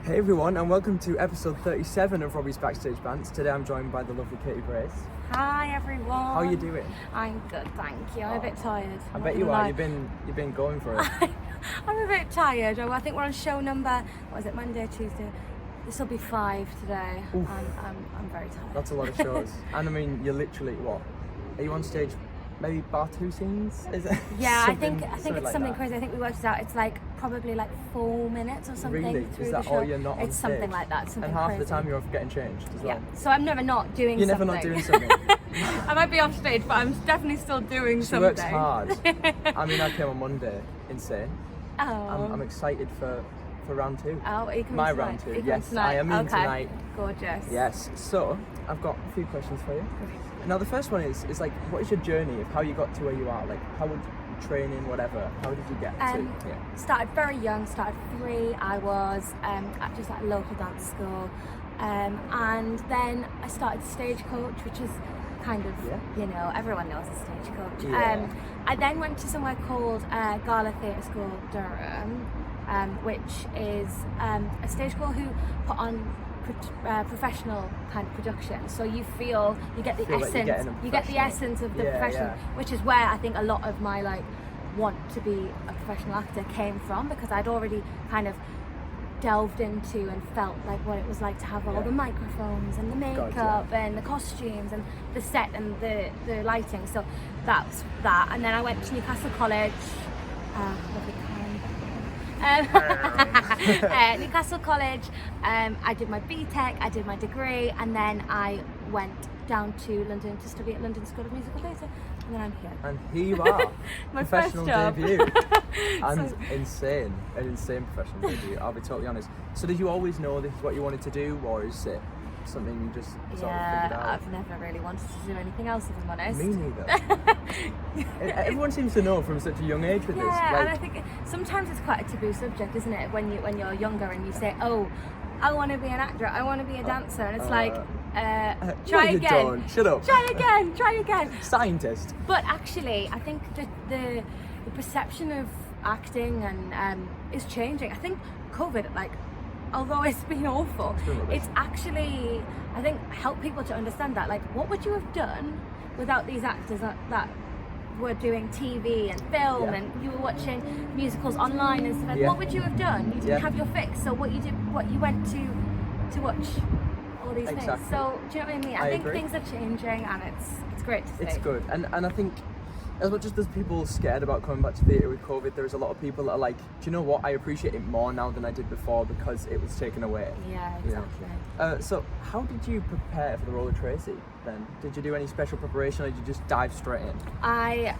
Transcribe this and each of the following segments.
Hey everyone, and welcome to episode 37 of Robbie's Backstage Bants. Today I'm joined by the lovely Katie Grace. Hi everyone. How are you doing? I'm good, thank you. I'm a bit tired. I bet you are. You've been going for it. I'm a bit tired. I think we're on show number, what is it, Monday, Tuesday? This will be 5 today. I'm very tired. That's a lot of shows. And I mean, you're literally, what? Are you on stage maybe bar 2 scenes? Is it? Yeah, I think it's like something that. crazy. I think we worked it out. It's like probably like 4 minutes or something. Really? Through Is that the show. all you're not on It's stage? something like that. Something And half crazy. the time you're off getting changed as well. Yeah. So I'm never not doing You're something. never not doing something. I might be off stage, but I'm definitely still doing She something. works hard. I mean, I came on Monday, insane. Oh. I'm excited for round 2. Oh, are you coming My tonight? round 2. Are you coming Yes, tonight? I am in Okay. tonight. Gorgeous. Yes. So I've got a few questions for you. Now the first one is like, what is your journey of how you got to where you are? Like, how would training, whatever? How did you get to? Yeah. Started very young. Started 3. I was just at a local dance school, and then I started Stagecoach, which is kind of everyone knows a Stagecoach. Yeah. I then went to somewhere called Gala Theatre School Durham, which is a stage school who put on professional kind of production, so you get the essence, you get the essence of the profession, which is where I think a lot of my want to be a professional actor came from, because I'd already kind of delved into and felt like what it was like to have all the microphones and the makeup and the costumes and the set and the lighting. So that's that. And then I went to Newcastle College, Newcastle College. I did my BTEC, I did my degree, and then I went down to London to study at London School of Musical Theatre, and then I'm here. And here you are, My professional first job. debut, and an insane professional debut. I'll be totally honest. So did you always know this is what you wanted to do, or is it something you just sort of figured out? I've never really wanted to do anything else, if I'm honest. Me neither. Everyone seems to know from such a young age with this. Yeah, and I think sometimes it's quite a taboo subject, isn't it? When you're younger and you say, "Oh, I want to be an actor, I want to be a dancer," and it's try you again. Don't. Shut up. Try again. Scientist. But actually, I think that the perception of acting and is changing. I think COVID, although it's been awful, it's actually, I think, helped people to understand that. What would you have done without these actors that were doing TV and film, and you were watching musicals online and stuff? What would you have done? You didn't have your fix, so what you went to watch all these things. So do you know what I mean? I think agree. things are changing, and it's great to see. It's good, and I think as much as there's people scared about coming back to theatre with COVID, there's a lot of people that are like, do you know what? I appreciate it more now than I did before because it was taken away. Yeah, exactly. So how did you prepare for the role of Tracy then? Did you do any special preparation, or did you just dive straight in? I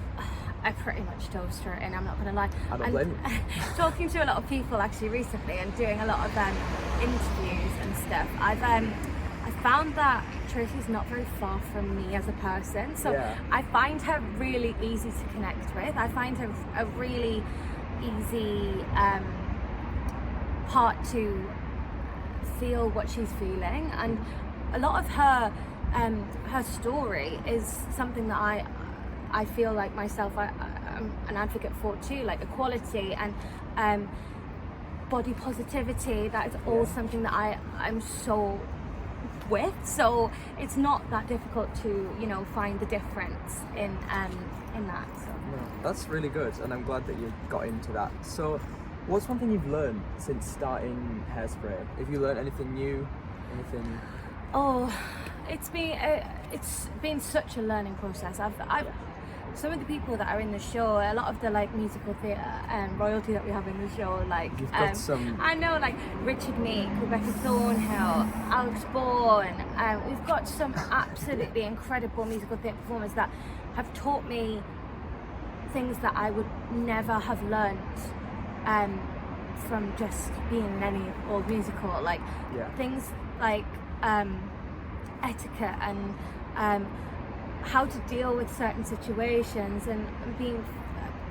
pretty much dove straight in, I'm not going to lie. I don't blame you. Talking to a lot of people actually recently and doing a lot of interviews and stuff, I found that Tracy's not very far from me as a person, so I find her really easy to connect with. I find her a really easy part to feel what she's feeling, and a lot of her story is something that I feel like myself I'm an advocate for too, like equality and body positivity. That is all something that I'm so with, so it's not that difficult to find the difference in that. So. No, that's really good, and I'm glad that you got into that. So what's one thing you've learned since starting Hairspray? Have you learned anything new? Anything? Oh, it's been such a learning process. I've some of the people that are in the show, a lot of the musical theatre royalty that we have in the show, You've got some. I know, Richard Meek, Rebecca Thornhill, Alex Bourne. We've got some absolutely incredible musical theatre performers that have taught me things that I would never have learnt from just being in any old musical. Things like etiquette and how to deal with certain situations and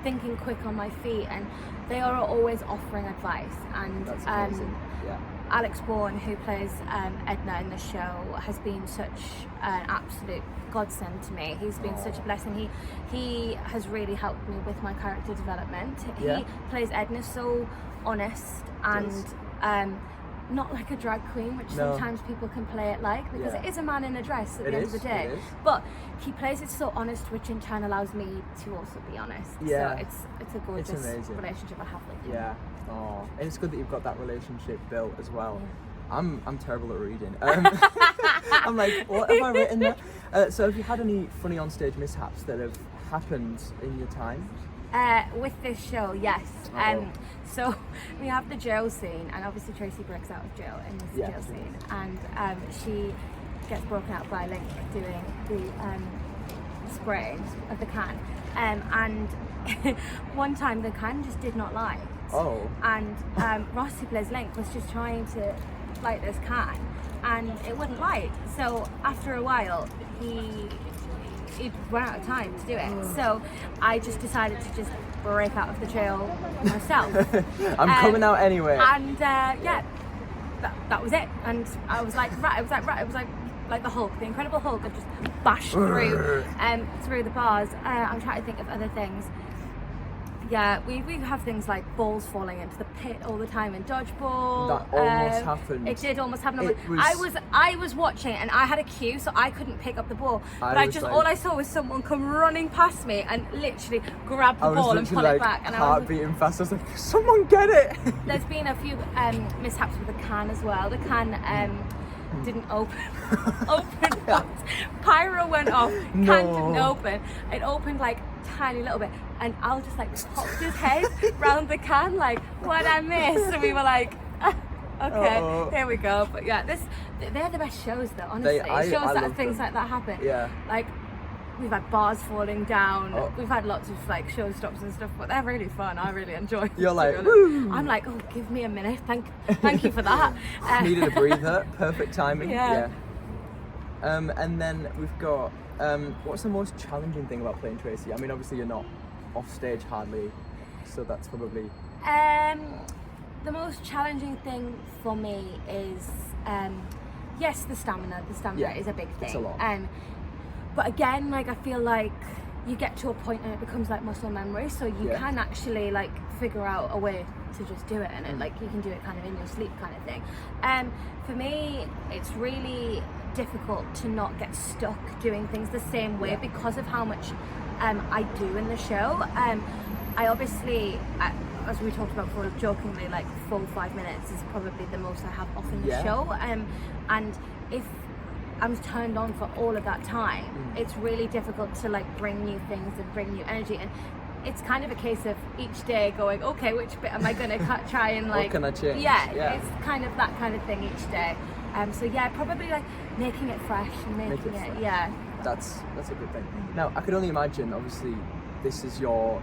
thinking quick on my feet, and they are always offering advice. And That's amazing. Alex Bourne, who plays Edna in the show, has been such an absolute godsend to me. He's been such a blessing. He has really helped me with my character development. He plays Edna so honest and not like a drag queen, which No. sometimes people can play it like, because Yeah. it is a man in a dress at It the end is, of the day. it is. But he plays it so honest, which in turn allows me to also be honest. Yeah. So it's a gorgeous amazing. relationship I have with him. Yeah. Oh, and it's good that you've got that relationship built as well. Yeah. I'm terrible at reading. I'm like, what have I written there? So have you had any funny on-stage mishaps that have happened in your time? With this show, yes. Oh. So we have the jail scene, and obviously Tracy breaks out of jail in this Yeah. jail scene, and she gets broken out by Link doing the spraying of the can, and one time the can just did not light. Oh. And Ross, who plays Link, was just trying to light this can, and it wouldn't light. So after a while, he'd run out of time to do it. So I just decided to just break out of the jail myself. I'm coming out anyway. And that was it. And I was like, right, it was like the Hulk, the Incredible Hulk, that just bashed through the bars. I'm trying to think of other things. Yeah, we have things like balls falling into the pit all the time in dodgeball. That almost happened. It did almost happen. It was- I was watching and I had a cue, so I couldn't pick up the ball. But I was like- all I saw was someone come running past me and literally grab the I was ball and literally pull like it back. And heart beating fast. I was like, someone get it! there's been a few mishaps with the can as well. The can didn't open. Once. Pyro went off. Can didn't open. It opened like tiny little bit, and Al just like popped his head round the can like, what I miss? And we were like, okay, here we go. But yeah, they're the best shows though, honestly. I shows that love things them. like that happen. Yeah. Like, we've had bars falling down. Oh. We've had lots of like showstops and stuff, but they're really fun. I really enjoy. You're to like, be honest. woo! I'm like, oh, give me a minute. Thank you for that. Needed a breather. Perfect timing. Yeah. And then we've got what's the most challenging thing about playing Tracy? I mean, obviously you're not off stage hardly, so that's probably. The most challenging thing for me is, yes, the stamina. The stamina Yeah, is a big thing. it's a lot. But again, like, I feel like you get to a point and it becomes like muscle memory, so you Yeah. can actually like figure out a way to just do it, and it, like you can do it kind of in your sleep kind of thing. For me, it's really difficult to not get stuck doing things the same way because of how much I do in the show. I obviously, as we talked about before, jokingly, like 4 or 5 minutes is probably the most I have off in the show. And if I'm turned on for all of that time, it's really difficult to like bring new things and bring new energy. And it's kind of a case of each day going, okay, which bit am I going to try and like, What can I change? Yeah, it's kind of that kind of thing each day. So yeah, probably like making it fresh and making it, fresh. That's a good thing. Now I could only imagine, obviously this is your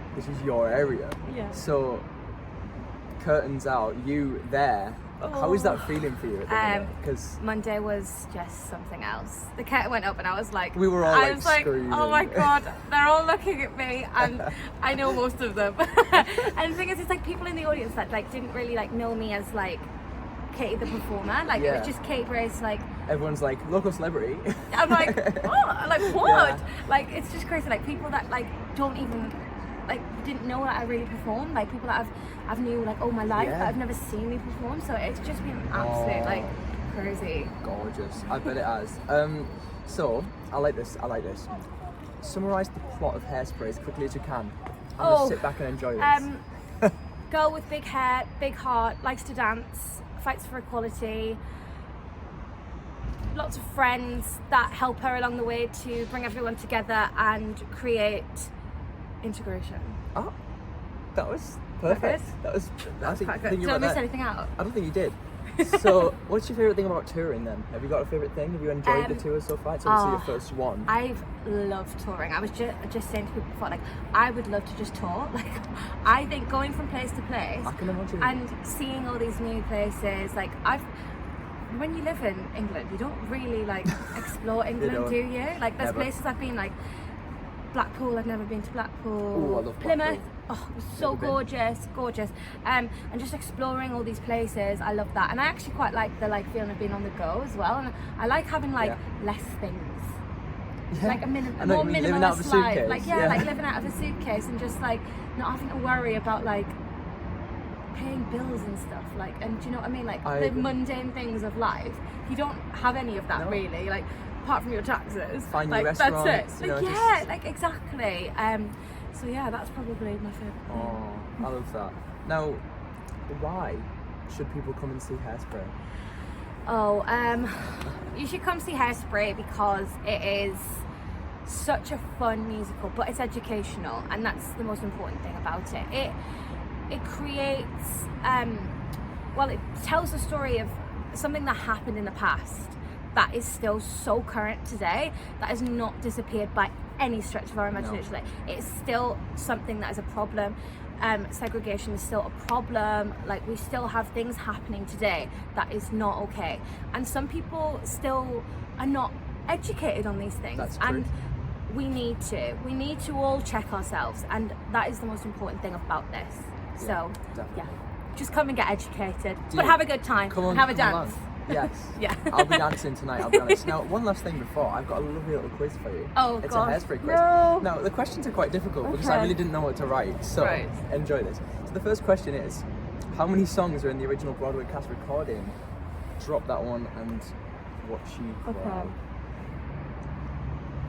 area. Yeah. So curtains out, you there. How is that feeling for you at the minute? Because Monday was just something else. The curtain went up and I was like, we were all I like was like, screaming. oh my god, they're all looking at me, and I know most of them. And the thing is, it's like people in the audience that like didn't really like know me as like Katie the performer. Like it was just Kate Grace. Like everyone's like local celebrity. I'm like, oh, like what? Yeah. Like it's just crazy. Like people that like don't even like didn't know that I really performed. Like people that I've knew like all my life, but I've never seen me perform. So it's just been absolute like crazy. Gorgeous. I bet it has. So I like this. Summarise the plot of Hairspray as quickly as you can. And just sit back and enjoy this. Girl with big hair, big heart, likes to dance, fights for equality. Lots of friends that help her along the way to bring everyone together and create integration. Oh, that was perfect. Did I miss anything out? I don't think you did. So, what's your favourite thing about touring then? Have you got a favourite thing? Have you enjoyed the tour so far? It's obviously your first one. I've loved touring. I was just saying to people before, like, I would love to just tour. Like, I think going from place to place I can imagine. and seeing all these new places, like, when you live in England, you don't really like explore England, do you? Like, there's places I've been, like Blackpool. I've never been to Blackpool. Ooh, I love Plymouth. Blackpool. Oh, it was so gorgeous. And just exploring all these places, I love that. And I actually quite like the like feeling of being on the go as well. And I like having like less things, like a more minimalist life. Like like living out of a suitcase and just like not having to worry about like paying bills and stuff, like, and do you know what I mean? Like, I the agree. mundane things of life, you don't have any of that, No. really, like, apart from your taxes. Find your like, restaurants, that's it. you know, Like, yeah, just- like, exactly. So yeah, that's probably my favourite thing. Oh, I love that. Now, why should people come and see Hairspray? Oh, you should come see Hairspray because it is such a fun musical, but it's educational, and that's the most important thing about it. It creates, well, it tells the story of something that happened in the past that is still so current today, that has not disappeared by any stretch of our imagination. Like, it's still something that is a problem. Segregation is still a problem. Like, we still have things happening today that is not okay, and some people still are not educated on these things. That's true. And we need to all check ourselves, and that is the most important thing about this. So Definitely. just come and get educated, Do but you- have a good time. Come on, have a come dance. along. Yes. Yeah. I'll be dancing tonight, I'll be honest. Now, one last thing before, I've got a lovely little quiz for you. Oh, It's gosh. a Hairspray quiz. No. Now, the questions are quite difficult because I Okay. really didn't know what to write, so Right. enjoy this. So the first question is, how many songs are in the original Broadway cast recording? Drop that one and watch you cry. Okay.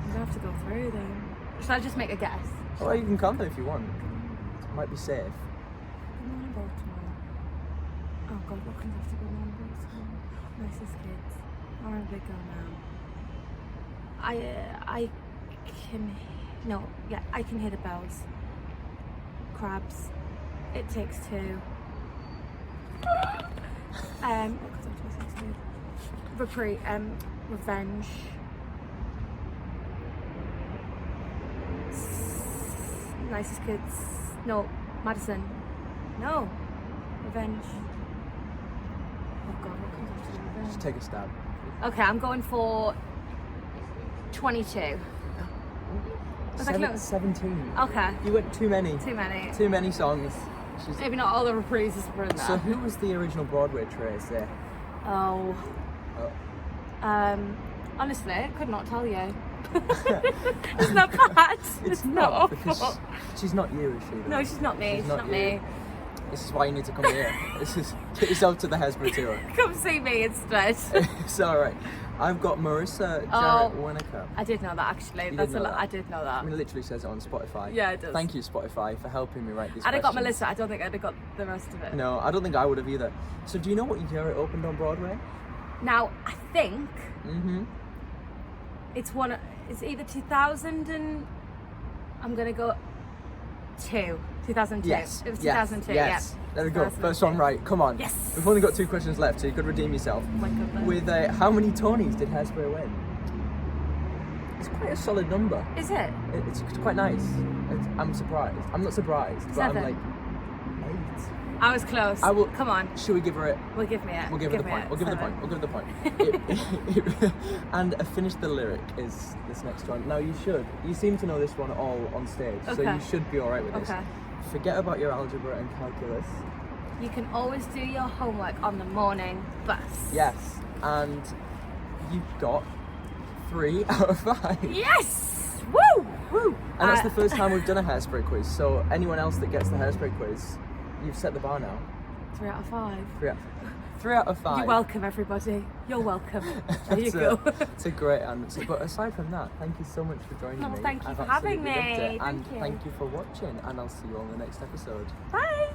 I'm gonna have to go through them. Should I just make a guess? Or you can count them if you want. It might be safe. Good morning, Baltimore. Oh God, what comes after Good morning, Baltimore? Nicest kids. I'm a big girl now. I can, no, yeah, I can hear the bells. Crabs. It takes two. What comes after Nicest kids? Revenge. Nicest kids. No, Madison. No. Revenge. Oh God, what comes after revenge? Just take a stab. Okay, I'm going for 22. Was I close? 17. Okay. You went too many. Too many. Too many songs. She's- Maybe not all the reprises were in there. So who was the original Broadway Tracy? Oh. Oh. Honestly, I could not tell you. It's not bad. It's not not because awful. she's not you, is she? though? No, she's not me. She's not me. you. This is why you need to come here. This is get yourself to the Hairspray tour. Come see me instead. It's all right. I've got Marissa Oh. Jarrett Winokur. I did know that actually. You That's did a know lot. that? I did know I that. mean, it literally says it on Spotify. Yeah, it does. Thank you, Spotify, for helping me write these I'd have got questions. Melissa. I don't think I'd have got the rest of it. No, I don't think I would have either. So do you know what year it opened on Broadway? Now I think Mm-hmm. it's either 2000 and I'm gonna go 2002. Yes. It was yes, 2002. Yes. Yeah. There we go. 2002. First one right. Come on. Yes. We've only got 2 questions left, so you could redeem yourself. Oh my goodness. With how many Tonys did Hairspray win? It's quite a solid number. Is it? It's quite nice. I'm surprised. I'm not surprised, but 7. I'm like 8. I was close. I will- Come on. Should we give her it? We'll give me it. We'll give her the point. We'll give her the point. We'll give her the point. And finish the lyric is this next one. Now you seem to know this one all on stage, so Okay. you should be all right with this. Okay. Forget about your algebra and calculus. You can always do your homework on the morning bus. Yes, and you got 3 out of 5. Yes! Woo! Woo! And that's the first time we've done a Hairspray quiz. So anyone else that gets the Hairspray quiz, you've set the bar now. 3 out of 5. 3 out of 5. You're welcome, everybody. You're welcome. There you It's go. It's a great answer. But aside from that, thank you so much for joining No, me. thank you I've for having absolutely loved me. it. And Thank you. thank you for watching. And I'll see you on the next episode. Bye!